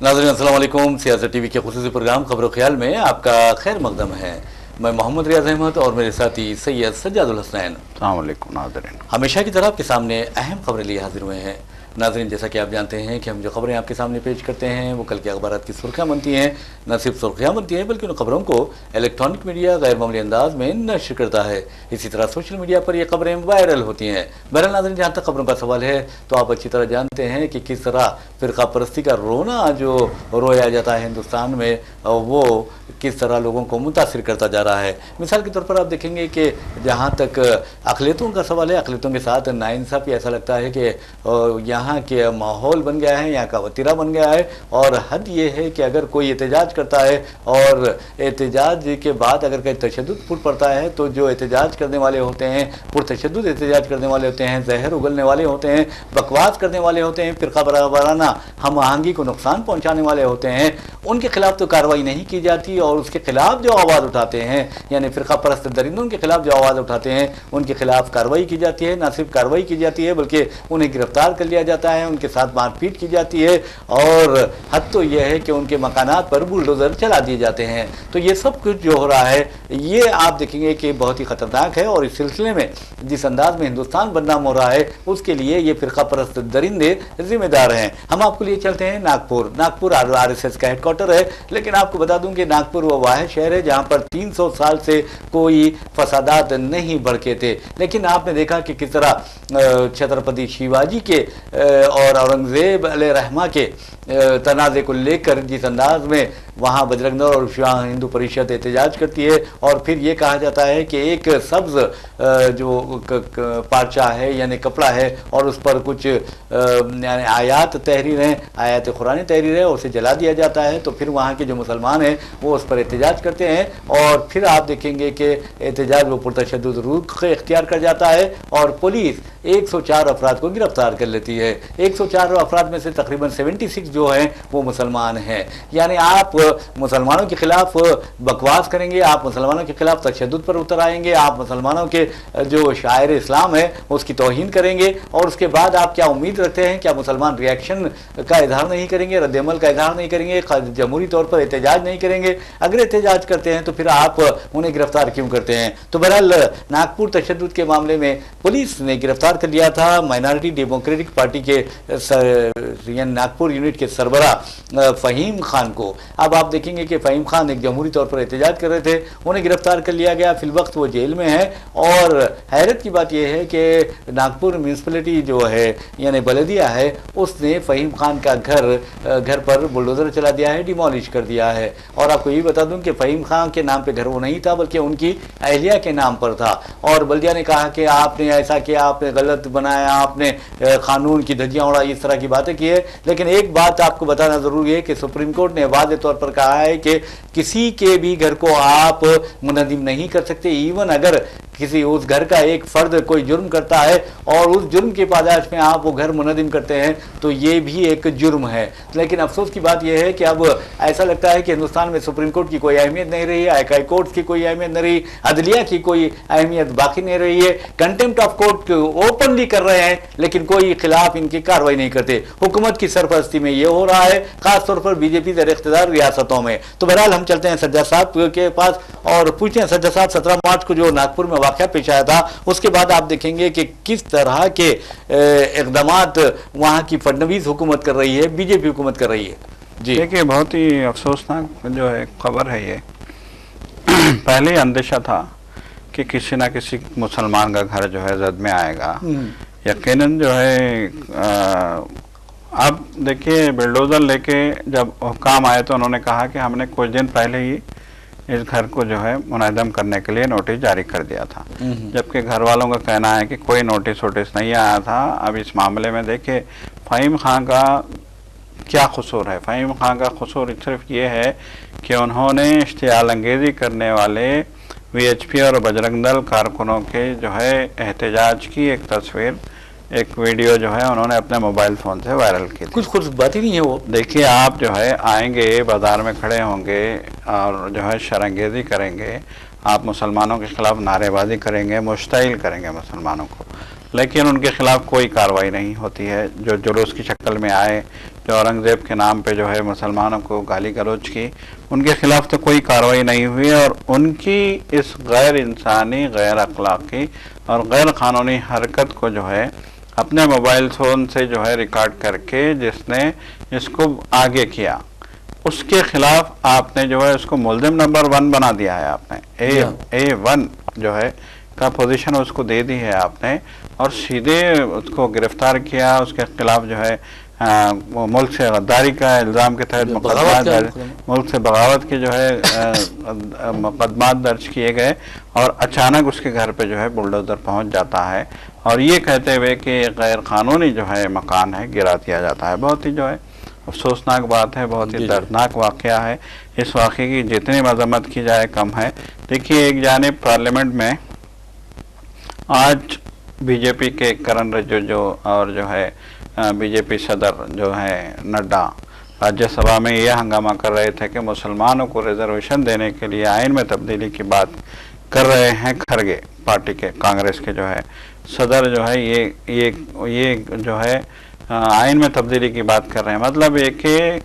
नाज़रीन अस्सलाम वालेकुम। सियासत टीवी के खुसूसी प्रोग्राम खबर ख्याल में आपका खैर मकदम है। मैं मोहम्मद रियाज अहमद और मेरे साथी सैयद सज्जादुल हसनैन। अस्सलाम वालेकुम नाज़रीन। हमेशा की तरह आपके सामने अहम खबरें लिए हाजिर हुए हैं। नाज़रीन, जैसा कि आप जानते हैं कि हम जो खबरें आपके सामने पेश करते हैं वो कल के अखबारात की सुर्खियाँ बनती हैं। न सिर्फ सुर्खियाँ बनती हैं बल्कि उन खबरों को इलेक्ट्रॉनिक मीडिया गैर मामूली अंदाज में नश्र करता है। इसी तरह सोशल मीडिया पर ये खबरें वायरल होती हैं। बहरहाल नाज़रीन, जहाँ तक खबरों का सवाल है तो आप अच्छी तरह जानते हैं कि किस तरह फ़िरका परस्ती का रोना जो रोया जाता है हिंदुस्तान में, वो किस तरह लोगों को मुतासिर करता जा रहा है। मिसाल के तौर पर आप देखेंगे कि जहाँ तक अक़लियतों का सवाल है, अक़लियतों के साथ नाइंसाफ़ी ऐसा लगता है कि यहाँ के माहौल बन गया है, यहाँ का वतीरा बन गया है। और हद ये है कि अगर कोई एहतजाज करता है और एहतजाज के बाद अगर कहीं तशद्दुद फूट पड़ता है तो जो एहतजाज करने वाले होते हैं, पुरतशद्दुद एहतजाज करने वाले होते हैं, जहर उगलने वाले होते हैं, बकवास करने वाले होते हैं, फ़िरका वाराना हम आहंगी को नुकसान पहुँचाने वाले होते हैं, उनके खिलाफ तो कार्रवाई नहीं की जाती। और उसके खिलाफ जो आवाज़ उठाते हैं, यानी फ़िरका परस्त दरिंदों के खिलाफ जो आवाज़ उठाते हैं, उनके खिलाफ कार्रवाई की जाती है। न सिर्फ कार्रवाई की जाती है बल्कि उन्हें गिरफ्तार कर लिया जाता है, उनके साथ मारपीट की जाती है और हद तो यह है कि उनके मकानात पर बुलडोज़र चला दिए जाते हैं। तो ये सब कुछ जो हो रहा है ये आप देखेंगे कि बहुत ही ख़तरनाक है। और इस सिलसिले में जिस अंदाज में हिंदुस्तान बदनाम हो रहा है उसके लिए ये फ़िरका परस्त दरिंदे जिम्मेदार हैं। हम आपको लिए चलते हैं नागपुर। नागपुर RSS का हेडक्वार्टर है, लेकिन आपको बता दूं कि नागपुर वो वाहिद शहर है जहाँ पर 300 साल से कोई फसादात नहीं भड़के थे। लेकिन आपने देखा कि किस तरह छत्रपति शिवाजी के और औरंगज़ेब अलैहिर्रहमा के तनाज़े को लेकर जिस अंदाज में वहाँ बजरंग दल और विश्व हिंदू परिषद एहतजाज करती है और फिर ये कहा जाता है कि एक सब्ज़ जो पार्चा है यानी कपड़ा है और उस पर कुछ यानी आयात तहरीर हैं, आयात कुरानी तहरीर है, उसे जला दिया जाता है। तो फिर वहाँ के जो मुसलमान हैं वो उस पर एहतजाज करते हैं और फिर आप देखेंगे कि एहतजाज वो पुरतशद्दुद रुख इख्तियार कर जाता है और पुलिस 104 अफराद को गिरफ्तार कर लेती है। 104 अफराद में से तकरीबन 76 जो हैं वो मुसलमान हैं। यानी आप मुसलमानों के खिलाफ बकवास करेंगे, आप मुसलमानों के खिलाफ तशद्दुद पर उतर आएंगे, आप मुसलमानों के जो शायर इस्लाम है उसकी तौहीन करेंगे और उसके बाद आप क्या उम्मीद रखते हैं? क्या मुसलमान रिएक्शन का इजहार नहीं करेंगे, रद्दअमल का इजहार नहीं करेंगे, जमहूरी तौर पर एहतजाज नहीं करेंगे? अगर एहतजाज करते हैं तो फिर आप उन्हें गिरफ्तार क्यों करते हैं? तो बहरहाल नागपुर तशद्दुद के मामले में पुलिस ने गिरफ्तार कर लिया था माइनॉरिटी डेमोक्रेटिक पार्टी के नागपुर यूनिट के सरबरा फ़हीम खान को। अब आप देखेंगे कि फ़हीम खान एक जमहूरी तौर पर एहतजाज कर रहे थे, उन्हें गिरफ्तार कर लिया गया। फिलवक्त वो जेल में है और हैरत की बात यह है कि नागपुर म्यूनसिपलिटी जो है यानी बलदिया है उसने फ़हीम खान का घर पर बुलडोज़र चला दिया है, डिमोलिश कर दिया है। और आपको ये बता दूं कि फ़हीम खान के नाम पे घर वो नहीं था बल्कि उनकी अहलिया के नाम पर था। और बल्दिया ने कहा कि आपने ऐसा किया, आपने गलत बनाया, आपने कानून की धज्जियाँ उड़ाई, इस तरह की बातें की है। लेकिन एक बात आपको बताना ज़रूरी है कि सुप्रीम कोर्ट ने वाज़ेह तौर पर कहा है कि किसी के भी घर को आप मुनज़्ज़िम नहीं कर सकते। इवन अगर किसी उस घर का एक फ़र्द कोई जुर्म करता है और उस जुर्म की पादाश में आप वो घर मुनज़्ज़िम करते हैं तो ये भी एक जुर्म है। लेकिन अफसोस की बात यह है कि अब ऐसा लगता है कि हिंदुस्तान में सुप्रीम कोर्ट की कोई अहमियत नहीं रही है, हाई कोर्ट की कोई अहमियत नहीं रही, अदलिया की कोई अहमियत बाकी नहीं रही है। कंटेम्प्ट ऑफ कोर्ट ओपनली कर रहे हैं लेकिन कोई खिलाफ इनकी कार्रवाई नहीं करते। हुकूमत की सरपरस्ती में ये हो रहा है, खासतौर पर बीजेपी ज़ेर इख्तियार रियासतों में। तो बहरहाल हम चलते हैं सज्जाद साहब के पास और पूछते हैं सज्जाद साहब, 17 मार्च को जो नागपुर में वाक़या पेश आया था उसके बाद आप देखेंगे कि किस तरह के इक़दामात वहाँ की फडणवीस हुकूमत कर रही है, बीजेपी हुकूमत कर रही है। जी देखिए, बहुत ही अफसोसनाक जो है खबर है ये। पहले ही अंदेशा था कि किसी ना किसी मुसलमान का घर जो है जद में आएगा। यकीनन जो है अब देखिए, बुलडोज़र लेके जब हुक्काम आए तो उन्होंने कहा कि हमने कुछ दिन पहले ही इस घर को जो है मुनहदम करने के लिए नोटिस जारी कर दिया था, जबकि घर वालों का कहना है कि कोई नोटिस नहीं आया था। अब इस मामले में देखिए फ़हीम खान का क्या कसूर है। फ़हीम खान का कसूर सिर्फ ये है कि उन्होंने इश्तियाल अंगेज़ी करने वाले VHP और बजरंग दल कारकुनों के जो है एहतजाज की एक तस्वीर एक वीडियो जो है उन्होंने अपने मोबाइल फ़ोन से वायरल की थी। कुछ बात ही नहीं है वो। देखिए, आप जो है आएंगे, बाज़ार में खड़े होंगे और जो है शरंगेज़ी करेंगे, आप मुसलमानों के ख़िलाफ़ नारेबाजी करेंगे, मुश्ताइल करेंगे मुसलमानों को, लेकिन उनके ख़िलाफ़ कोई कार्रवाई नहीं होती है। जो जुलूस की शक्ल में आए, जो औरंगज़ेब के नाम पे जो है मुसलमानों को गाली गलौज की, उनके ख़िलाफ़ तो कोई कार्रवाई नहीं हुई। और उनकी इस गैर इंसानी, गैर अखलाक़ी और गैर क़ानूनी हरकत को जो है अपने मोबाइल फ़ोन से जो है रिकॉर्ड करके जिसने इसको आगे किया, उसके ख़िलाफ़ आपने जो है उसको मुल्ज़िम नंबर 1 बना दिया है। आपने A1 जो है का पोजीशन उसको दे दी है आपने, और सीधे उसको गिरफ्तार किया। उसके खिलाफ जो है मुल्क से गद्दारी का इल्ज़ाम के तहत मुल्क से बगावत के जो है मुकदमात दर्ज किए गए, और अचानक उसके घर पे जो है बुलडोज़र पहुंच जाता है और ये कहते हुए कि गैर क़ानूनी जो है मकान है गिरा दिया जाता है। बहुत ही जो है अफसोसनाक बात है, बहुत ही दर्दनाक वाक़या है। इस वाक़े की जितनी मज़म्मत की जाए कम है। देखिए, एक जानिब पार्लियामेंट में आज बीजेपी के करण रिजिजू और जो है बीजेपी सदर जो है नड्डा राज्यसभा में यह हंगामा कर रहे थे कि मुसलमानों को रिजर्वेशन देने के लिए आइन में तब्दीली की बात कर रहे हैं। खरगे पार्टी के, कांग्रेस के जो है सदर जो है ये जो है आइन में तब्दीली की बात कर रहे हैं। मतलब ये कि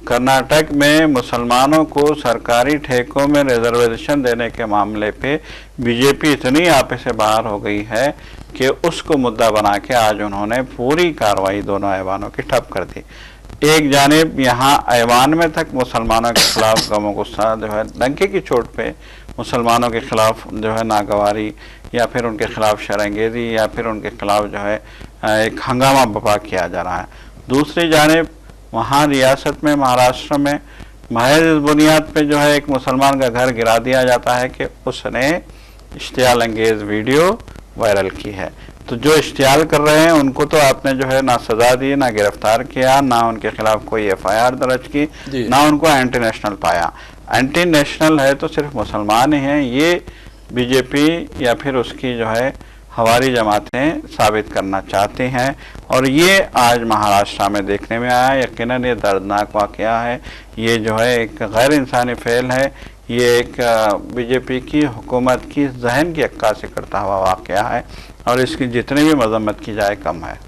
कर्नाटक में मुसलमानों को सरकारी ठेकों में रिजर्वेशन देने के मामले पे बीजेपी इतनी आपे से बाहर हो गई है कि उसको मुद्दा बना के आज उन्होंने पूरी कार्रवाई दोनों ऐवानों की ठप कर दी। एक जानिब यहाँ ऐवान में तक मुसलमानों के खिलाफ गमो गुस्सा जो है डंके की चोट पे मुसलमानों के खिलाफ जो है नागवारी या फिर उनके खिलाफ शरंगेज़ी या फिर उनके खिलाफ जो है एक हंगामा बर्पा किया जा रहा है। दूसरी जानिब वहाँ रियासत में, महाराष्ट्र में महज इस बुनियाद पे जो है एक मुसलमान का घर गिरा दिया जाता है कि उसने इश्तियाल अंगेज़ वीडियो वायरल की है। तो जो इश्तियाल कर रहे हैं उनको तो आपने जो है ना सज़ा दी, ना गिरफ्तार किया, ना उनके खिलाफ कोई FIR दर्ज की, ना उनको एंटी नेशनल पाया। एंटी नेशनल है तो सिर्फ मुसलमान ही हैं, ये बीजेपी या फिर उसकी जो है हवारी जमातें साबित करना चाहते हैं। और ये आज महाराष्ट्र में देखने में आया। यकीनन ये दर्दनाक वाक़या है, ये जो है एक गैर इंसानी फ़ेल है, ये एक बीजेपी की हुकूमत की जहन की अक्कासी करता हुआ वाक़या है, और इसकी जितनी भी मजम्मत की जाए कम है।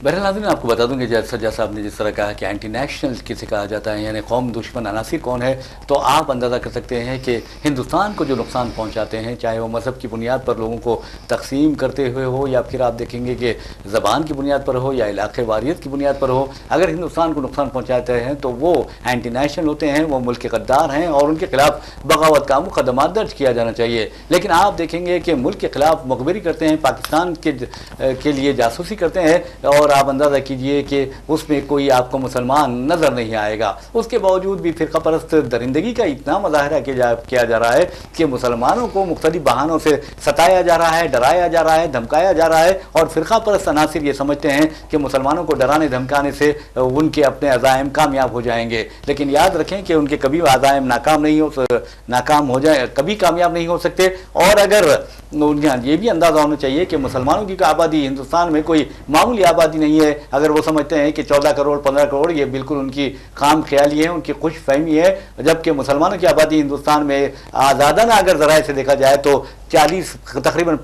बहरहाल नाज़रीन, आपको बता दूं कि जैसा आपने जिस तरह कहा कि एंटी नेशनल किसे कहा जाता है, यानी कौम दुश्मन अनासिर कौन है, तो आप अंदाज़ा कर सकते हैं कि हिंदुस्तान को जो नुकसान पहुंचाते हैं, चाहे वो मज़हब की बुनियाद पर लोगों को तकसीम करते हुए हो, या फिर आप देखेंगे कि ज़बान की बुनियाद पर हो या इलाक़े वारियत की बुनियाद पर हो, अगर हिंदुस्तान को नुकसान पहुँचाते हैं तो वो एंटी नेशनल होते हैं, वो मुल्क के गद्दार हैं और उनके खिलाफ बगावत का मुकदमा दर्ज किया जाना चाहिए। लेकिन आप देखेंगे कि मुल्क के खिलाफ मुखबिरी करते हैं, पाकिस्तान के लिए जासूसी करते हैं, और आप अंदाज़ा कीजिए कि उसमें कोई आपको मुसलमान नज़र नहीं आएगा। उसके बावजूद भी फ़िरका परस्त दरिंदगी का इतना मुजाहरा किया जा रहा है कि मुसलमानों को मुख्तलिफ बहानों से सताया जा रहा है, डराया जा रहा है, धमकाया जा रहा है, और फ़िरका परस्त अनासिर ये समझते हैं कि मुसलमानों को डराने धमकाने से उनके अपने अज़ाइम कामयाब हो जाएंगे। लेकिन याद रखें कि उनके कभी अज़ाइम नाकाम हो जाए, कभी कामयाब नहीं हो सकते। और अगर ये भी अंदाज़ा होना चाहिए कि मुसलमानों की आबादी हिंदुस्तान में कोई मामूली आबादी नहीं है। अगर वो समझते हैं कि 14 करोड़ 15 करोड़ ये बिल्कुल उनकी खाम ख्याली है, उनकी खुश फहमी है, जबकि मुसलमानों की आबादी हिंदुस्तान में आज़ादाना अगर ज़राए से देखा जाए तो 40 तकरीबन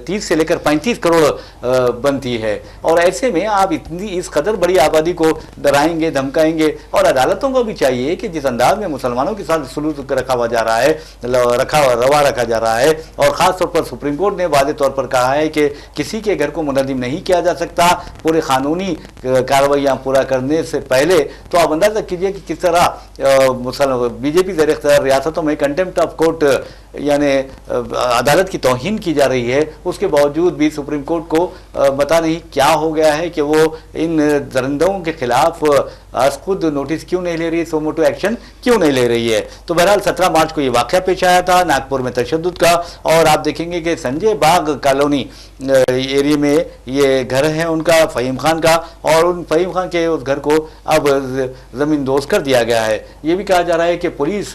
30 से लेकर 35 करोड़ बनती है। और ऐसे में आप इतनी इस कदर बड़ी आबादी को डराएंगे, धमकाएंगे, और अदालतों को भी चाहिए कि जिस अंदाज में मुसलमानों के साथ सलूक रखा जा रहा है, रवा रखा जा रहा है, और ख़ास तौर पर सुप्रीम कोर्ट ने वाज़े तौर पर कहा है कि किसी के घर को मुनज़्ज़िम नहीं किया जा सकता पूरे कानूनी कार्रवाइयाँ पूरा करने से पहले। तो आप अंदाज़ा कीजिए कि किस तरह बीजेपी ज़ेर इख्तियार रियासतों में कंटेम्प्ट ऑफ कोर्ट यानी अदालत की तौहीन की जा रही है। उसके बावजूद भी सुप्रीम कोर्ट को पता नहीं क्या हो गया है कि वो इन दरिंदों के खिलाफ खुद नोटिस क्यों नहीं ले रही है, सोमोटो एक्शन क्यों नहीं ले रही है। तो बहरहाल 17 मार्च को ये वाक़या पेश आया था नागपुर में तशद्दुद का, और आप देखेंगे कि संजय बाग कॉलोनी एरिया में ये घर है उनका, फ़हीम खान का, और उन फ़हीम खान के उस घर को अब ज़मीन दोज़ कर दिया गया है। ये भी कहा जा रहा है कि पुलिस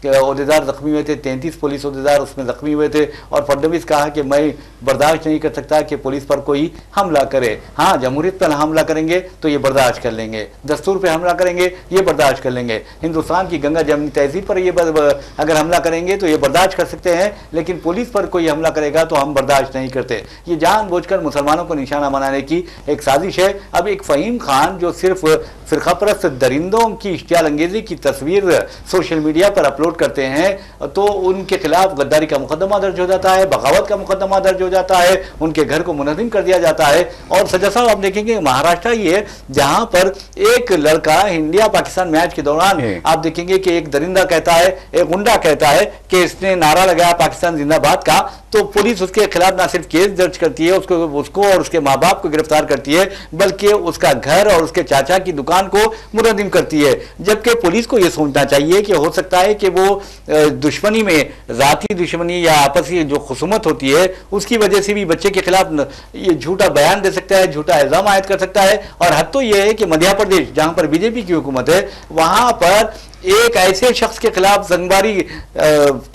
ओहदेदार जख्मी हुए थे, 33 पुलिस ओहदेदार उसमें जख्मी हुए थे। और फडणवीस कहा कि मैं बर्दाश्त नहीं कर सकता कि पुलिस पर कोई हमला करे। हाँ, जमहूरियत पर हमला करेंगे तो ये बर्दाश्त कर लेंगे, दस्तूर पे हमला करेंगे ये बर्दाश्त कर लेंगे, हिंदुस्तान की गंगा जमनी तहजीब पर ये अगर हमला करेंगे तो ये बर्दाश्त कर सकते हैं, लेकिन पुलिस पर कोई हमला करेगा तो हम बर्दाश्त नहीं करते। ये जानबूझकर मुसलमानों को निशाना बनाने की एक साजिश है। अब एक फ़हीम खान जो सिर्फ फिरकापरस्त दरिंदों की इश्तियाल अंगेजी की तस्वीर सोशल मीडिया पर अपलोड करते हैं तो उनके खिलाफ गद्दारी का मुकदमा दर्ज हो जाता है, बगावत का मुकदमा दर्ज हो जाता है, उनके घर को मुनज़्ज़िम कर दिया जाता है। और सजा साहब आप देखेंगे महाराष्ट्र ही है जहां पर एक लड़का इंडिया पाकिस्तान मैच के दौरान आप देखेंगे कि एक दरिंदा कहता है, एक गुंडा कहता है कि इसने नारा लगाया पाकिस्तान जिंदाबाद का, तो पुलिस उसके खिलाफ ना सिर्फ केस दर्ज करती है, उसको और उसके माँ बाप को गिरफ्तार करती है, बल्कि उसका घर और उसके चाचा की दुकान को मुनज़्ज़िम करती है। जबकि पुलिस को यह सोचना चाहिए कि हो सकता है कि वो दुश्मनी में, ज़ाती दुश्मनी या आपसी जो खुसूमत होती है उसकी वजह से भी बच्चे के खिलाफ ये झूठा बयान दे सकता है, झूठा इल्ज़ाम आयद कर सकता है। और हद तो यह है कि मध्य प्रदेश जहां पर बीजेपी की हुकूमत है वहां पर एक ऐसे शख्स के खिलाफ जंगबारी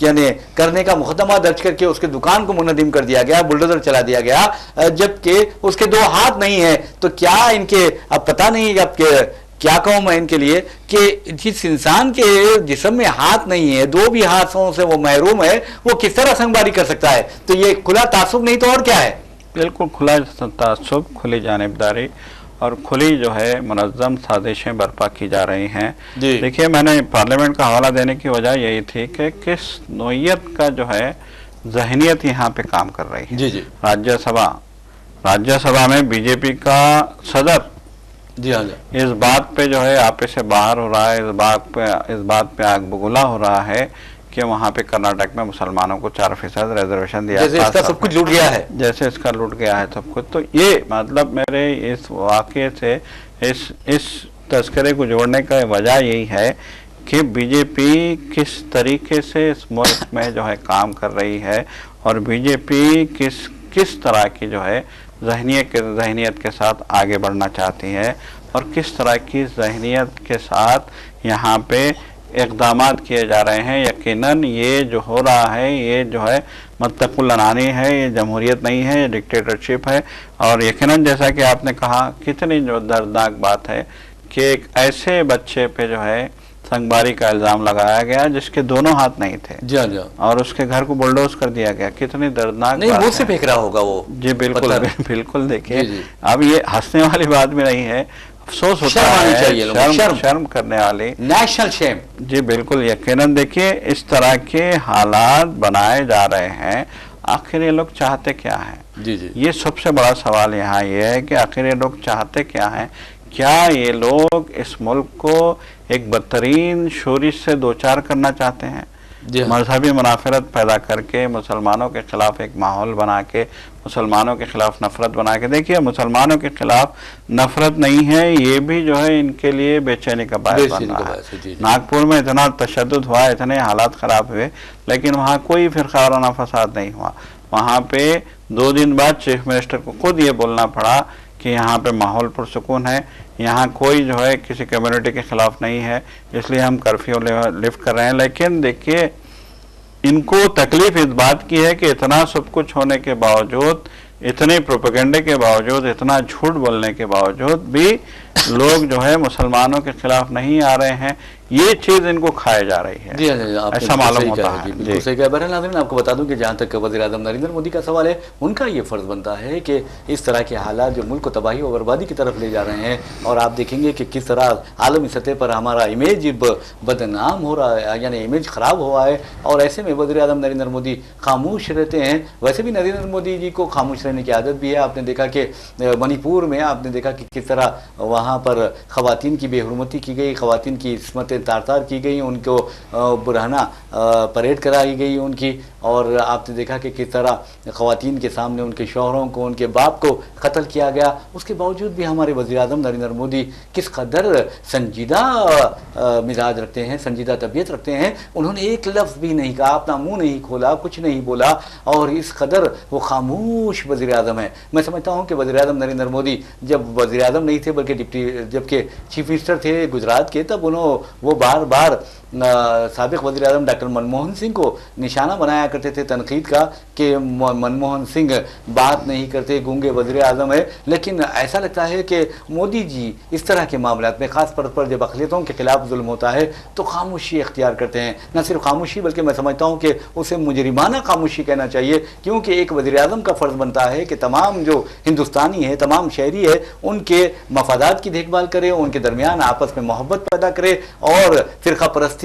यानी करने का मुकदमा दर्ज करके उसके दुकान को मुनज़्ज़िम कर दिया गया, बुलडोजर चला दिया गया, जबकि उसके 2 हाथ नहीं है। तो क्या इनके, अब पता नहीं अब क्या कहूं मैं इनके लिए कि जिस इंसान के जिस्म में हाथ नहीं है, 2 भी हाथों से वो महरूम है, वो किस तरह संगबारी कर सकता है? तो ये खुला तासुब नहीं तो और क्या है? बिल्कुल खुला तासुब, खुली जानिबदारी और खुली जो है मुनज़्ज़म साजिशें बर्पा की जा रही हैं। देखिए, मैंने पार्लियामेंट का हवाला देने की वजह यही थी कि किस नोयत का जो है जहनियत यहाँ पे काम कर रही है। जी। राज्यसभा में बीजेपी का सदर जी हाँ, इस बात पे जो है आपे से बाहर हो रहा है, इस बात पे आग बगुला हो रहा है कि वहाँ पे कर्नाटक में मुसलमानों को 4% रिजर्वेशन दिया, जैसे इसका सब कुछ लूट गया है, जैसे इसका लूट गया है सब कुछ। तो ये मतलब मेरे इस वाक़े से इस तस्करे को जोड़ने का वजह यही है कि बीजेपी किस तरीके से इस मुल्क में जो है काम कर रही है और बीजेपी किस तरह की जो है जहनियत के साथ आगे बढ़ना चाहती है और किस तरह की जहनियत के साथ यहाँ पे इक़दामात किए जा रहे हैं। यकीनन ये जो हो रहा है ये जो है मुत्तक़ुल अनानी है, ये जमहूरियत नहीं है, ये डिक्टेटरशिप है। और यकीनन जैसा कि आपने कहा, कितनी जो दर्दनाक बात है कि एक ऐसे बच्चे पे जो है संगबारी का इल्ज़ाम लगाया गया जिसके 2 हाथ नहीं थे। जी और उसके घर को बुलडोज कर दिया गया। कितनी दर्दनाक नहीं, मुंह से फेंक रहा होगा वो। जी बिल्कुल देखिए, अब ये हंसने वाली बात भी नहीं है, अफसोस होता है, शर्म करने वाली, नेशनल शेम। जी बिल्कुल, यकीनन देखिए इस तरह के हालात बनाए जा रहे हैं। आखिर ये लोग चाहते क्या हैं? जी ये सबसे बड़ा सवाल यहाँ ये है कि आखिर ये लोग चाहते क्या हैं? क्या ये लोग इस मुल्क को एक बदतरीन शोरिश से 2-4 करना चाहते हैं? मजहबी मुनाफरत पैदा करके, मुसलमानों के खिलाफ एक माहौल बना के, मुसलमानों के खिलाफ नफरत बना के। देखिए, मुसलमानों के खिलाफ नफरत नहीं है, ये भी जो है इनके लिए बेचैनी का बायस बन रहा है। नागपुर में इतना तशद्दुद हुआ, इतने हालात ख़राब हुए, लेकिन वहाँ कोई फिरकावाराना फसाद नहीं हुआ। वहाँ पे 2 दिन बाद चीफ मिनिस्टर को खुद ये बोलना पड़ा कि यहाँ पे माहौल पुरसुकून है, यहाँ कोई जो है किसी कम्युनिटी के खिलाफ नहीं है, इसलिए हम कर्फ्यू लिफ्ट कर रहे हैं। लेकिन देखिए, इनको तकलीफ इस बात की है कि इतना सब कुछ होने के बावजूद, इतने प्रोपेगेंडे के बावजूद, इतना झूठ बोलने के बावजूद भी लोग जो है मुसलमानों के खिलाफ नहीं आ रहे हैं। ये चीज इनको खाए जा रही है। जी ऐसा मालूम होता है। बिल्कुल सही कहा। बहरहाल नाज़रीन, आपको बता दूं कि जहां तक वज़ीर-ए-आज़म नरेंद्र मोदी का सवाल है, उनका ये फ़र्ज़ बनता है कि इस तरह के हालात जो मुल्क को तबाही और बर्बादी की तरफ ले जा रहे हैं, और आप देखेंगे कि किस तरह आलमी सतह पर हमारा इमेज बदनाम हो रहा है, यानी इमेज ख़राब हुआ है। और ऐसे में वज़ीर-ए-आज़म नरेंद्र मोदी खामोश रहते हैं। वैसे भी नरेंद्र मोदी जी को खामोश रहने की आदत भी है। आपने देखा कि मणिपुर में आपने देखा कि किस तरह वहाँ पर ख़वातीन की बेहुरमती की गई, ख़वातीन की इस्मतें तार-तार की गई, उनको बुरहाना परेड कराई गई उनकी। और आपने देखा कि किस तरह ख़वातीन के सामने उनके शौहरों को, उनके बाप को कत्ल किया गया। उसके बावजूद भी हमारे वज़ीर-ए-आज़म नरेंद्र मोदी किस कदर संजीदा मिजाज रखते हैं, संजीदा तबीयत रखते हैं। उन्होंने एक लफ्ज़ भी नहीं कहा, अपना मुँह नहीं खोला, कुछ नहीं बोला, और इस कदर वो खामोश वज़ीर-ए-आज़म है। मैं समझता हूँ कि वज़ीर-ए-आज़म नरेंद्र मोदी जब वज़ीर-ए-आज़म नहीं थे बल्कि जबकि चीफ मिनिस्टर थे गुजरात के, तब वो बार बार साबिक वज़ीर आज़म डॉक्टर मनमोहन सिंह को निशाना बनाया करते थे तनकीद का कि मनमोहन सिंह बात नहीं करते, गूंगे वज़ीर आज़म है। लेकिन ऐसा लगता है कि मोदी जी इस तरह के मामलात में ख़ास तौर पर जब अक़लियतों के ख़िलाफ़ जुल्म होता है तो खामोशी इख्तियार करते हैं। न सिर्फ खामोशी बल्कि मैं समझता हूँ कि उसे मुजरिमाना खामोशी कहना चाहिए, क्योंकि एक वज़ीर आज़म का फ़र्ज़ बनता है कि तमाम जो हिंदुस्तानी है, तमाम शहरी है, उनके मफादात की देखभाल करे, उनके दरमियान आपस में मोहब्बत पैदा करे और फ़िरका परस्ती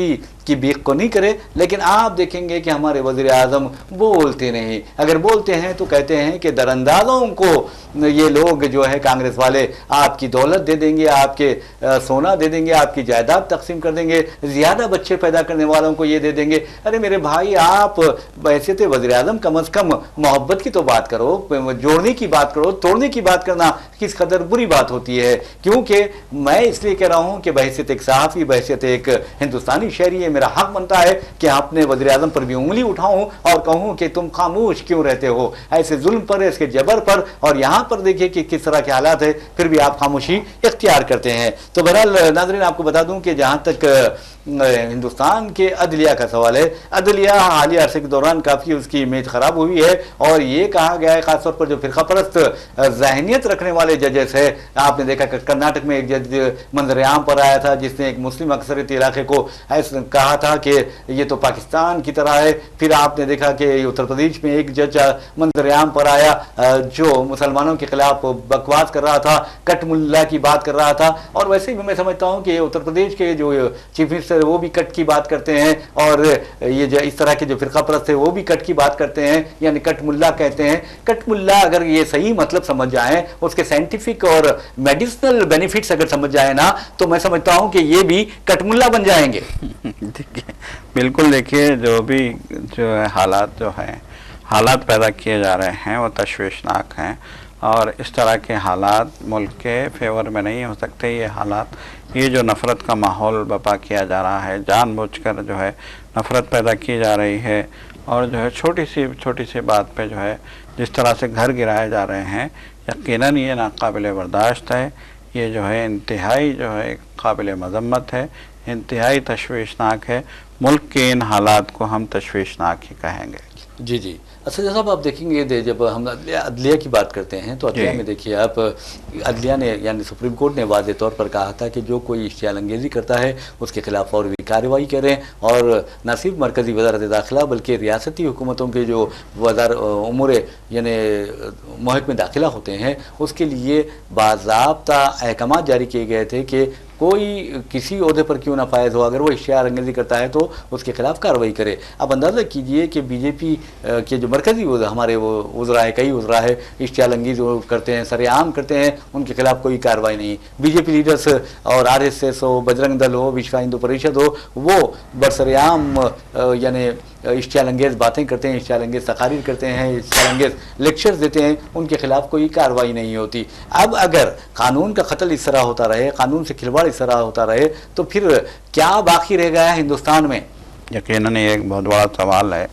की बीक को नहीं करे। लेकिन आप देखेंगे कि हमारे वज़ीर आज़म बोलते नहीं, अगर बोलते हैं तो कहते हैं कि दरअंदाजों को ये लोग जो है कांग्रेस वाले आपकी दौलत दे देंगे, आपके सोना दे देंगे, आपकी जायदाद तकसीम कर देंगे, ज़्यादा बच्चे पैदा करने वालों को ये दे देंगे। अरे मेरे भाई, आप हैसियत वज़ीर आज़म कम अज़ कम मोहब्बत की तो बात करो, जोड़ने की बात करो। तोड़ने की बात करना किस कदर बुरी बात होती है। क्योंकि मैं इसलिए कह रहा हूँ कि बहैसियत एक सहाफ़ी, बहैसियत एक हिंदुस्तानी शहरी, मेरा हक बनता है कि अपने वज़ीर आज़म पर भी उंगली उठाऊं और कहूं कि तुम खामोश क्यों रहते हो ऐसे जुल्म पर, इसके जबर पर। और यहाँ पर देखिए कि किस तरह के हालात है, फिर भी आप खामोशी इख्तियार करते हैं। तो बहरहाल नाज़रीन, आपको बता दूं कि जहाँ तक हिंदुस्तान के अदलिया का सवाल है, अदलिया हालिया अरसे के दौरान काफ़ी उसकी इमेज ख़राब हुई है और ये कहा गया है ख़ासतौर पर जो फ़िरका परस्त ज़हनियत रखने वाले जजेस है। आपने देखा कि कर्नाटक में एक जज मंजर-ए-आम पर आया था जिसने एक मुस्लिम अक्सरियत इलाके को ऐसा कहा था कि ये तो पाकिस्तान की तरह है। फिर आपने देखा कि उत्तर प्रदेश में एक जज मंजर-ए-आम पर आया जो मुसलमानों के खिलाफ बकवास कर रहा था, कट मुल्ला की बात कर रहा था। और वैसे भी मैं समझता हूँ कि उत्तर प्रदेश के जो चीफ मिनिस्टर वो भी कट की बात करते हैं और ये जो इस तरह के जो फिरका परस्त है वो भी कट की बात करते हैं, यानी कट मुल्ला कहते हैं। कट मुल्ला अगर ये सही मतलब समझ जाए, उसके साइंटिफिक और मेडिसिनल बेनिफिट्स अगर समझ जाए ना, तो मैं समझता हूं कि ये भी कट मुल्ला बन जाएंगे। बिल्कुल, देखिए जो भी जो है हालात पैदा किए जा रहे हैं वो तशवीशनाक हैं और इस तरह के हालात मुल्क के फेवर में नहीं हो सकते। ये हालात, ये जो नफ़रत का माहौल बपा किया जा रहा है, जानबूझकर जो है नफ़रत पैदा की जा रही है और जो है छोटी सी बात पे जो है जिस तरह से घर गिराए जा रहे हैं, यकीनन ये नाकाबिल बर्दाश्त है। ये जो है इंतहाई जो है काबिल मज़म्मत है, इंतहाई तशवीशनाक है। मुल्क के इन हालात को हम तशवीशनाक ही कहेंगे। जी जी, अच्छा साहब, आप देखेंगे जब हम अदलिया की बात करते हैं तो अदलिया में देखिए आप, अदलिया ने यानी सुप्रीम कोर्ट ने वाज़ेह तौर पर कहा था कि जो कोई इश्तियाल अंगेज़ी करता है उसके खिलाफ फौरी कार्रवाई करें। और न सिर्फ मरकज़ी वज़ारत दाखिला बल्कि रियासती हुकूमतों के जो उमूर यानी महकमे दाखिला होते हैं उसके लिए बाज़ाब्ता अहकामात जारी किए गए थे कि कोई किसी ओहदे पर क्यों ना फायज हो, अगर वो इश्तियाल अंगेज़ी करता है तो उसके खिलाफ कार्रवाई करे। अब अंदाज़ा कीजिए कि बीजेपी के जो मरकज़ी हमारे वो उज़रा है, कई उज़रा है, इश्तियाल अंगेज़ी करते हैं, सरेआम करते हैं, उनके खिलाफ कोई कार्रवाई नहीं। बीजेपी लीडर्स और RSS हो, बजरंग दल हो, विश्व हिंदू परिषद हो, वो बरसरेआम यानी इश्तियाल अंगेज़ बातें करते हैं, इश्तियाल अंगेज़ तकारीर करते हैं, इश्तियाल अंगेज़ लेक्चर्स देते हैं, उनके खिलाफ कोई कार्रवाई नहीं होती। अब अगर कानून का कत्ल इस तरह होता रहे, कानून से खिलवाड़ इस तरह होता रहे, तो फिर क्या बाकी रह गया है हिंदुस्तान में? यकीनन ये एक बहुत बड़ा सवाल है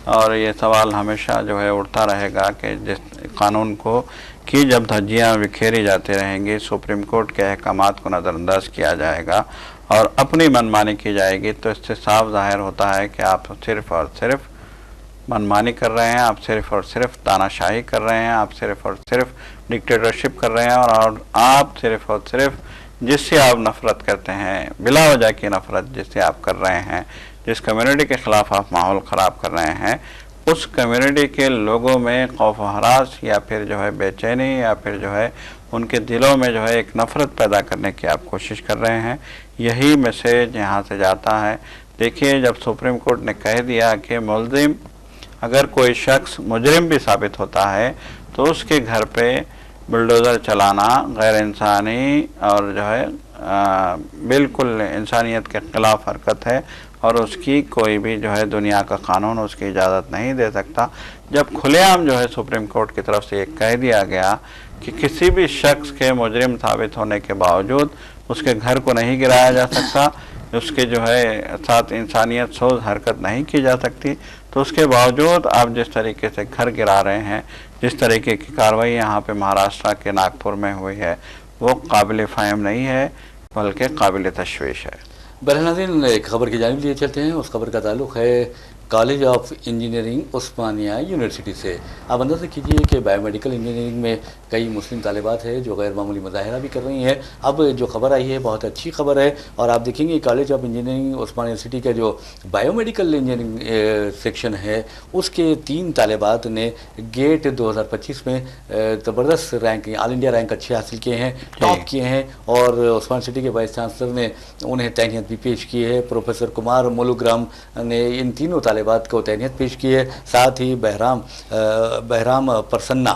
और ये सवाल हमेशा जो है उठता रहेगा कि जिस कानून को कि जब धज्जियाँ बिखेरी जाती रहेंगी, सुप्रीम कोर्ट के अहकामात को नज़रअंदाज किया जाएगा और अपनी मनमानी की जाएगी, तो इससे साफ जाहिर होता है कि आप सिर्फ़ और सिर्फ मनमानी कर रहे हैं, आप सिर्फ़ और सिर्फ तानाशाही कर रहे हैं, आप सिर्फ़ और सिर्फ डिक्टेटरशिप कर रहे हैं और आप सिर्फ़ और सिर्फ जिससे आप नफ़रत करते हैं, बिला वजह की नफ़रत जिससे आप कर रहे हैं, जिस कम्युनिटी के ख़िलाफ़ आप माहौल ख़राब कर रहे हैं, उस कम्युनिटी के लोगों में खौफ हरास या फिर जो है बेचैनी या फिर जो है उनके दिलों में जो है एक नफ़रत पैदा करने की आप कोशिश कर रहे हैं। यही मैसेज यहाँ से जाता है। देखिए, जब सुप्रीम कोर्ट ने कह दिया कि मुल्ज़िम अगर कोई शख्स मुजरिम भी साबित होता है तो उसके घर पे बुलडोज़र चलाना गैर इंसानी और जो है बिल्कुल इंसानियत के ख़िलाफ़ हरकत है और उसकी कोई भी जो है दुनिया का कानून उसकी इजाज़त नहीं दे सकता। जब खुलेआम जो है सुप्रीम कोर्ट की तरफ से एक कह दिया गया कि किसी भी शख्स के मुजरिम साबित होने के बावजूद उसके घर को नहीं गिराया जा सकता, उसके जो है साथ इंसानियत सोच हरकत नहीं की जा सकती, तो उसके बावजूद आप जिस तरीके से घर गिरा रहे हैं, जिस तरीके की कार्रवाई यहाँ पे महाराष्ट्र के नागपुर में हुई है, वो काबिल फ़हम नहीं है बल्कि काबिल तशवीश है। बहरहाल एक खबर की जानिब लिए चलते हैं। उस खबर का ताल्लुक़ है college of engineering Osmania university से। आप अंदाज़ा कीजिए कि बायोमेडिकल इंजीनियरिंग में कई मुस्लिम तालिबात हैं जो गैर मामूली मुज़ाहरा भी कर रही हैं। अब जो खबर आई है बहुत अच्छी खबर है और आप देखेंगे college of engineering Osmania university का जो बायोमेडिकल इंजीनियरिंग सेक्शन है उसके 3 तालिबात ने गेट 2025 में ज़बरदस्त रैंक, ऑल इंडिया रैंक अच्छे हासिल किए हैं, टॉप किए हैं और उस्मानिया यूनिवर्सिटी के वाइस चांसलर ने उन्हें तहनीत भी पेश की है। प्रोफेसर कुमार मुलुग्राम ने इन तीनों तालिबात को तहनीत पेश की है। साथ ही बहराम प्रसन्ना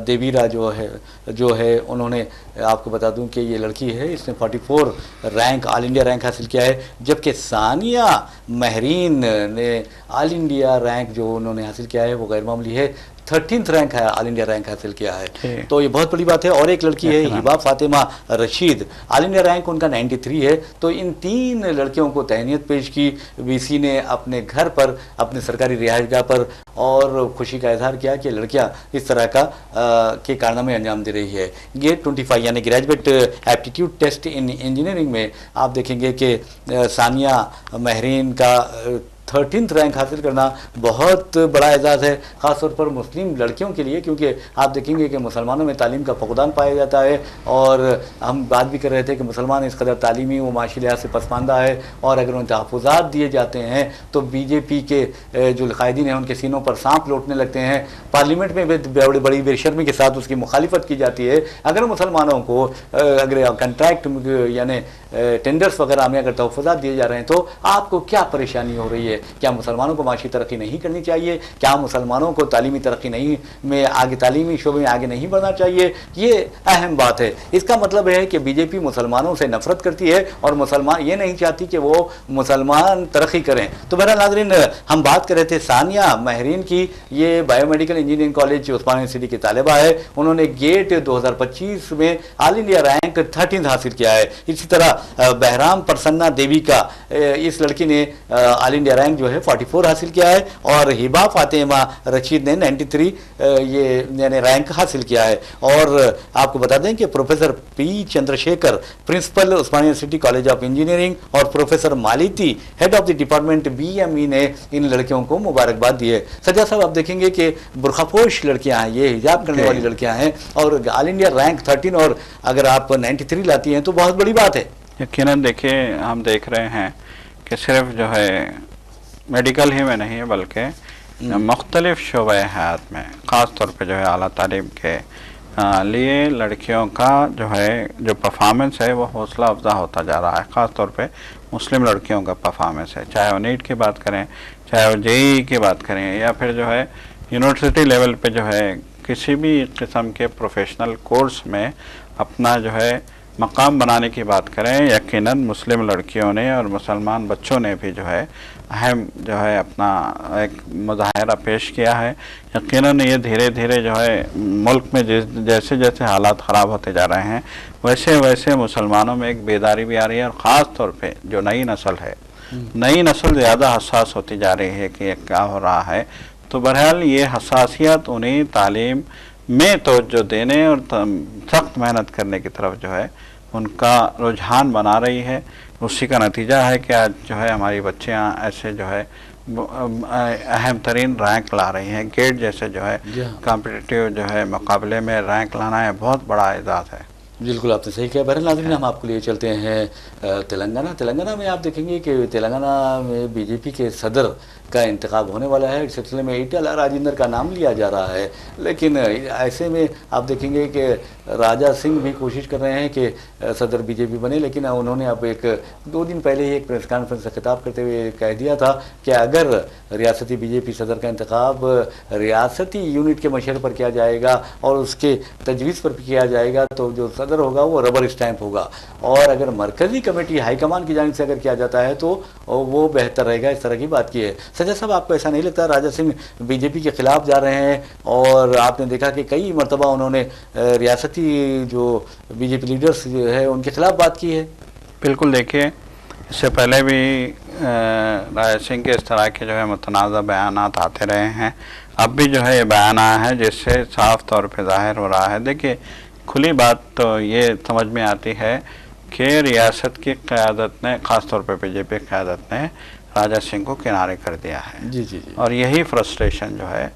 देवीरा जो है उन्होंने, आपको बता दूं कि ये लड़की है, इसने 44 रैंक ऑल इंडिया रैंक हासिल किया है, जबकि सानिया महरीन ने ऑल इंडिया रैंक जो उन्होंने हासिल किया है वो गैर मामूली है, 13th रैंक है, ऑल इंडिया रैंक हासिल किया है। तो ये बहुत बड़ी बात है। और एक लड़की है Hiba Fatima Rashid, all India rank उनका 93 है। तो इन 3 लड़कियों को तहनीत पेश की वीसी ने अपने घर पर, अपने सरकारी रिहाइशगाह पर, और खुशी का इजहार किया कि लड़कियां इस तरह के कारनामे अंजाम दे रही है। गेट 25 यानी graduate aptitude test in engineering में आप देखेंगे कि सानिया महरीन का 13th रैंक हासिल करना बहुत बड़ा एजाज़ है, ख़ासतौर पर मुस्लिम लड़कियों के लिए, क्योंकि आप देखेंगे कि मुसलमानों में तालीम का फकदान पाया जाता है। और हम बात भी कर रहे थे कि मुसलमान इस कदर तालीमी व माशी लिहाज से पसमानदा है और अगर उन्हें तहफ़्फ़ुज़ात दिए जाते हैं तो बीजेपी के जो कायदीन हैं उनके सीनों पर सांप लौटने लगते हैं। पार्लियामेंट में भी बड़ी बेशर्मी के साथ उसकी मुखालिफत की जाती है। अगर मुसलमानों को अगर कंट्रैक्ट यानी टेंडर्स वगैरह में अगर तहफ़्फ़ुज़ात दिए जा रहे हैं तो आपको क्या परेशानी हो रही है? क्या मुसलमानों को माशी तरक्की नहीं करनी चाहिए? क्या मुसलमानों को तालीमी तरक्की नहीं में आगे, तालीमी शोबे में आगे नहीं बढ़ना चाहिए? ये अहम बात है। इसका मतलब है कि बीजेपी मुसलमानों से नफरत करती है और मुसलमान ये नहीं चाहती कि वो मुसलमान तरक्की करें। तो बहरहाल नाज़रीन, हम बात कर रहे थे सानिया महरीन की। ये बायोमेडिकल इंजीनियरिंग कॉलेज उस्मानिया यूनिवर्सिटी की तालिबा है। उन्होंने गेट 2025 में ऑल इंडिया रैंक 13th हासिल किया है। इसी तरह बहराम प्रसन्ना देवी का, इस लड़की ने ऑल इंडिया रैंक जो है 44 हासिल किया है और हिबा फातिमा रशीद ने 93 ये यानी रैंक हासिल किया है। और आपको बता दें कि professor P Chandrashekar principal Osmania university college of engineering और professor Maliti head of the department BME ने इन लड़कियों को मुबारकबाद दी है। सजा साहब, आप देखेंगे कि बुरखापोश लड़कियां हैं, ये हिजाब करने वाली लड़कियां हैं और ऑल इंडिया रैंक 13 और अगर आप 93 लाती हैं तो बहुत बड़ी बात है। यकीनन देखिए, हम देख रहे हैं कि सिर्फ जो है मेडिकल ही में नहीं है बल्कि मुख्तलिफ शोबे हयात में, ख़ास तौर पे जो है आला तालीम के लिए लड़कियों का जो परफॉर्मेंस है वो हौसला अफजा होता जा रहा है। ख़ास तौर पे मुस्लिम लड़कियों का परफॉर्मेंस है, चाहे वो नीट की बात करें, चाहे वो जेईई की बात करें, या फिर जो है यूनिवर्सिटी लेवल पे जो है किसी भी किस्म के प्रोफेशनल कोर्स में अपना जो है मकाम बनाने की बात करें। यकीनन मुस्लिम लड़कियों ने और मुसलमान बच्चों ने भी जो है अहम जो है अपना एक मुजाहरा पेश किया है। यकीनन ये धीरे धीरे जो है मुल्क में जैसे जैसे हालात ख़राब होते जा रहे हैं वैसे वैसे मुसलमानों में एक बेदारी भी आ रही है और ख़ास तौर पे जो नई नस्ल है, नई नस्ल ज़्यादा हसास होती जा रही है कि क्या हो रहा है। तो बहरहाल ये हसासियत उन्हें तालीम में तवज्जो देने और सख्त मेहनत करने की तरफ जो है उनका रुझान बना रही है। उसी का नतीजा है कि आज जो है हमारी बच्चियां ऐसे जो है अहम तरीन रैंक ला रही हैं। गेट जैसे जो है कॉम्पिटिटिव जो है मुकाबले में रैंक लाना है बहुत बड़ा एजाज़ है। बिल्कुल आपने सही कहा। बहरहाल नाज़रीन, हम आपको लिए चलते हैं तेलंगाना में। आप देखेंगे कि तेलंगाना में बीजेपी के सदर का इंतखाब होने वाला है। इस सिलसिले में ईटेला राजेंद्र का नाम लिया जा रहा है, लेकिन ऐसे में आप देखेंगे कि राजा सिंह भी कोशिश कर रहे हैं कि सदर बीजेपी बने, लेकिन उन्होंने अब 2 दिन पहले ही एक प्रेस कॉन्फ्रेंस से खिताब करते हुए कह दिया था कि अगर रियासती बीजेपी सदर का इंतखाब रियासती यूनिट के मशर पर किया जाएगा और उसके तजवीज़ पर किया जाएगा तो जो सदर होगा वो रबर स्टैंप होगा, और अगर मरकज़ी कमेटी हाईकमान की जानिब से अगर किया जाता है तो वो बेहतर रहेगा। इस तरह की बात की है। सजा साहब, आपको ऐसा नहीं लगता राजा सिंह बीजेपी के खिलाफ जा रहे हैं? और आपने देखा कि कई मरतबा उन्होंने रियासती जो बीजेपी लीडर्स जो है उनके खिलाफ बात की है। बिल्कुल, देखिए इससे पहले भी राजा सिंह के इस तरह के जो है मुतनाज़ा बयानात आते रहे हैं। अब भी जो है ये बयान आया है जिससे साफ तौर पे ज़ाहिर हो रहा है। देखिए, खुली बात तो ये समझ में आती है कि रियासत की क़यादत ने, ख़ास तौर पे बीजेपी क़यादत ने राजा सिंह को किनारे कर दिया है। जी जी जी। और यही फ्रस्ट्रेशन जो है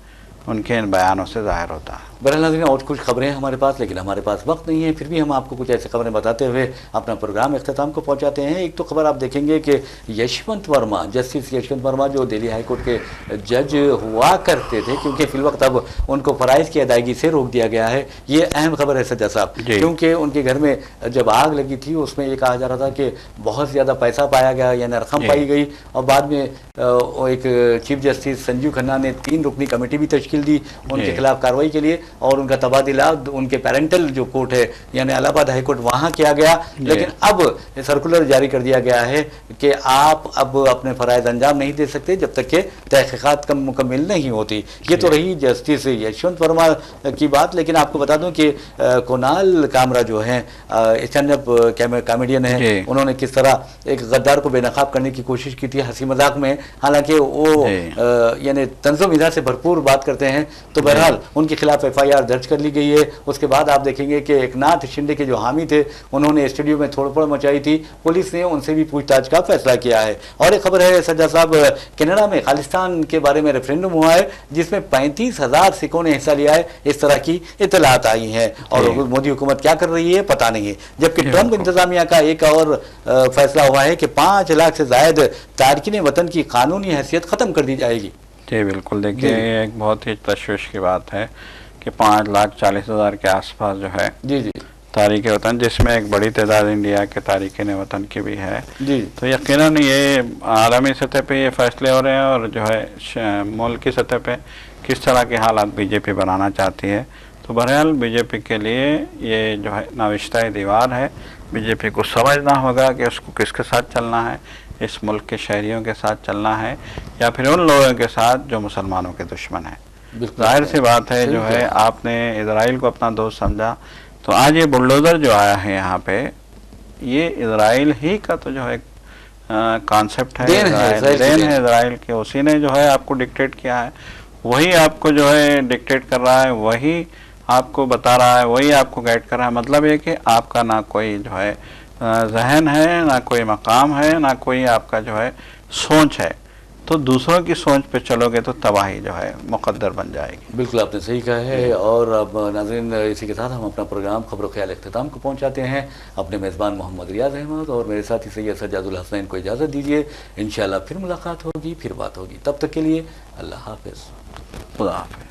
उनके इन बयानों से ज़ाहिर होता है। बहरहाल नाज़रीन, और कुछ खबरें हैं हमारे पास, लेकिन हमारे पास वक्त नहीं है, फिर भी हम आपको कुछ ऐसी खबरें बताते हुए अपना प्रोग्राम इख्तिताम को पहुंचाते हैं। एक तो खबर आप देखेंगे कि यशवंत वर्मा, जस्टिस यशवंत वर्मा, जो दिल्ली हाई कोर्ट के जज हुआ करते थे, क्योंकि फिलवक्त अब उनको फ़राइज़ की अदायगी से रोक दिया गया है। ये अहम खबर है सज्जा साहब, क्योंकि उनके घर में जब आग लगी थी उसमें ये कहा जा रहा था कि बहुत ज़्यादा पैसा पाया गया, यानी रकम पाई गई, और बाद में एक चीफ जस्टिस संजीव खन्ना ने 3 रुकनी कमेटी भी तश्कील दी उनके खिलाफ कार्रवाई के लिए, और उनका तबादला उनके पेरेंटल जो कोर्ट है यानी इलाहाबाद हाई कोर्ट वहाँ किया गया। लेकिन अब सर्कुलर जारी कर दिया गया है कि आप अब अपने फ़राइज़ अंजाम नहीं दे सकते जब तक कि तहक़ीक़ात मुकम्मल नहीं होती। ये तो रही जस्टिस यशवंत वर्मा की बात, लेकिन आपको बता दूं कि कुणाल कामरा जो हैं स्टैंड अप कॉमेडियन हैं, उन्होंने किस तरह एक गद्दार को बेनकाब करने की कोशिश की थी हंसी मजाक में, हालांकि वो यानी तंज़ो-मिज़ाज से भरपूर बात करते हैं। तो बहरहाल उनके खिलाफ FIR दर्ज कर ली गई है। उसके बाद आप देखेंगे कि एकनाथ शिंदे के जो हामी थे उन्होंने स्टूडियो में तोड़फोड़ मचाई थी, पुलिस ने उनसे भी पूछताछ का फैसला किया है। और एक खबर है सज्जा साहब, कनाडा में खालिस्तान के बारे में रेफरेंडम हुआ है जिसमें 35,000 सिखों ने हिस्सा लिया है, इस तरह की इतलात आई हैं। और मोदी हुकूमत क्या कर रही है पता नहीं है। जबकि ट्रंप इंतजामिया का एक और फैसला हुआ है कि 5 लाख से जायद तारकिन वतन की कानूनी हैसियत ख़त्म कर दी जाएगी। जी बिल्कुल, देखिए एक बहुत ही तशवीश की बात है कि 5,40,000 के आसपास जो है जी जी तारीख़ वतन, जिसमें एक बड़ी तादाद इंडिया के तारकिन वतन की भी है जी। तो यकीनन ये आलमी सतह पे ये फैसले हो रहे हैं, और जो है मुल्क की सतह पे किस तरह के हालात बीजेपी बनाना चाहती है। तो बहरहाल बीजेपी के लिए ये जो है नाविश्ता दीवार है। बीजेपी को समझना होगा कि उसको किसके साथ चलना है, इस मुल्क के शहरियों के साथ चलना है या फिर उन लोगों के साथ जो मुसलमानों के दुश्मन हैं। जाहिर सी बात है, जो है आपने इजराइल को अपना दोस्त समझा, तो आज ये बुलडोज़र जो आया है यहाँ पे, ये इजराइल ही का तो जो है कॉन्सेप्ट है, देन है इजराइल के। उसी ने जो है आपको डिक्टेट किया है, वही आपको जो है डिक्टेट कर रहा है, वही आपको बता रहा है, वही आपको गाइड कर रहा है। मतलब ये कि आपका ना कोई जो है जहन है, ना कोई मकाम है, ना कोई आपका जो है सोच है। तो दूसरों की सोच पे चलोगे तो तबाही जो है मुकद्दर बन जाएगी। बिल्कुल आपने सही कहा है। और अब नाज़रीन, इसी के साथ हम अपना प्रोग्राम खबर ख्याल इख्तिताम को पहुंचाते हैं। अपने मेज़बान मोहम्मद रियाज अहमद और मेरे साथी सैयद सज्जादुल हसनैन को इजाज़त दीजिए। इंशाअल्लाह फिर मुलाकात होगी, फिर बात होगी। तब तक के लिए अल्लाह हाफ़िज़, खुदा हाफ़िज़।